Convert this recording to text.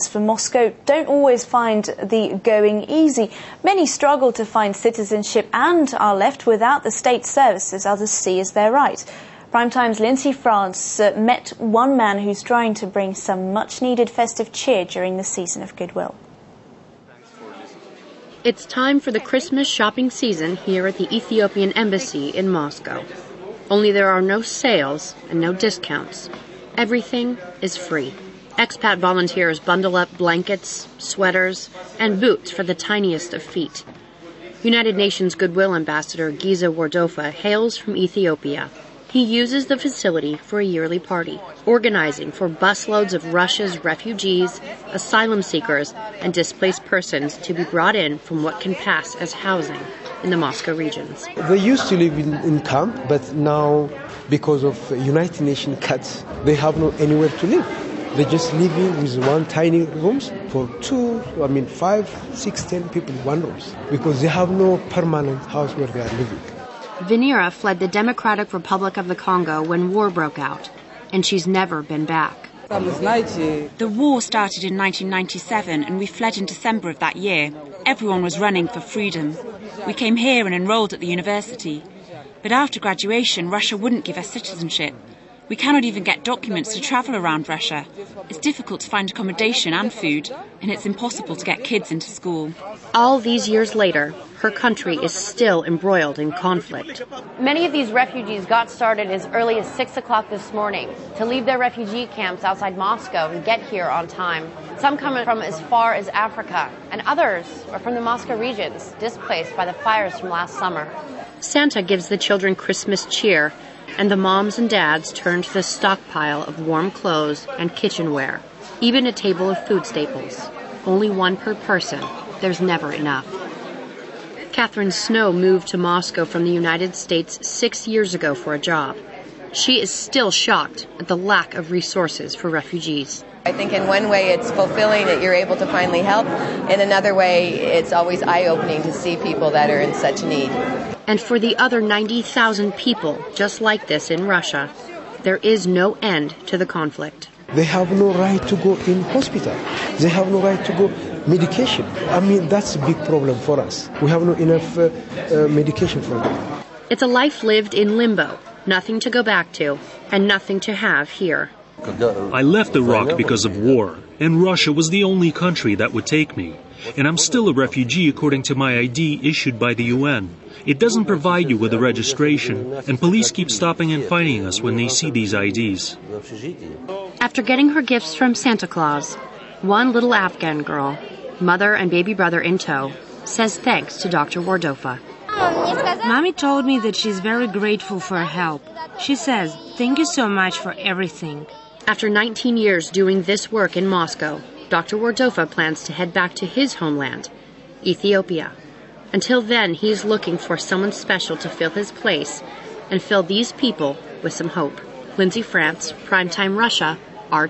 For Moscow don't always find the going easy. Many struggle to find citizenship and are left without the state services others see as their right. Primetime's Lindsay France met one man who's trying to bring some much-needed festive cheer during the season of goodwill. It's time for the Christmas shopping season here at the Ethiopian Embassy in Moscow. Only there are no sales and no discounts. Everything is free. Expat volunteers bundle up blankets, sweaters, and boots for the tiniest of feet. United Nations Goodwill Ambassador Giza Wardofa hails from Ethiopia. He uses the facility for a yearly party, organizing for busloads of Russia's refugees, asylum seekers, and displaced persons to be brought in from what can pass as housing in the Moscow regions. They used to live in camp, but now, because of United Nations cuts, they have no anywhere to live. They just live in with one tiny rooms for 5, 6, 10 people in one room because they have no permanent house where they are living. Venera fled the Democratic Republic of the Congo when war broke out, and she's never been back. The war started in 1997 and we fled in December of that year. Everyone was running for freedom. We came here and enrolled at the university. But after graduation, Russia wouldn't give us citizenship. We cannot even get documents to travel around Russia. It's difficult to find accommodation and food, and it's impossible to get kids into school. All these years later, her country is still embroiled in conflict. Many of these refugees got started as early as 6 o'clock this morning to leave their refugee camps outside Moscow and get here on time. Some come from as far as Africa, and others are from the Moscow regions, displaced by the fires from last summer. Santa gives the children Christmas cheer, and the moms and dads turn to the stockpile of warm clothes and kitchenware, even a table of food staples. Only one per person. There's never enough. Catherine Snow moved to Moscow from the United States 6 years ago for a job. She is still shocked at the lack of resources for refugees. I think in one way it's fulfilling that you're able to finally help. In another way, it's always eye-opening to see people that are in such need. And for the other 90,000 people just like this in Russia, there is no end to the conflict. They have no right to go in hospital. They have no right to go medication. That's a big problem for us. We have not enough medication for them. It's a life lived in limbo, nothing to go back to, and nothing to have here. I left Iraq because of war, and Russia was the only country that would take me. And I'm still a refugee according to my ID issued by the UN. It doesn't provide you with a registration, and police keep stopping and fining us when they see these IDs. After getting her gifts from Santa Claus, one little Afghan girl, mother and baby brother in tow, says thanks to Dr. Wardofa. Mommy told me that she's very grateful for her help. She says, "Thank you so much for everything." After 19 years doing this work in Moscow, Dr. Wardofa plans to head back to his homeland, Ethiopia. Until then, he's looking for someone special to fill his place and fill these people with some hope. Lindsay France, Primetime Russia, RT.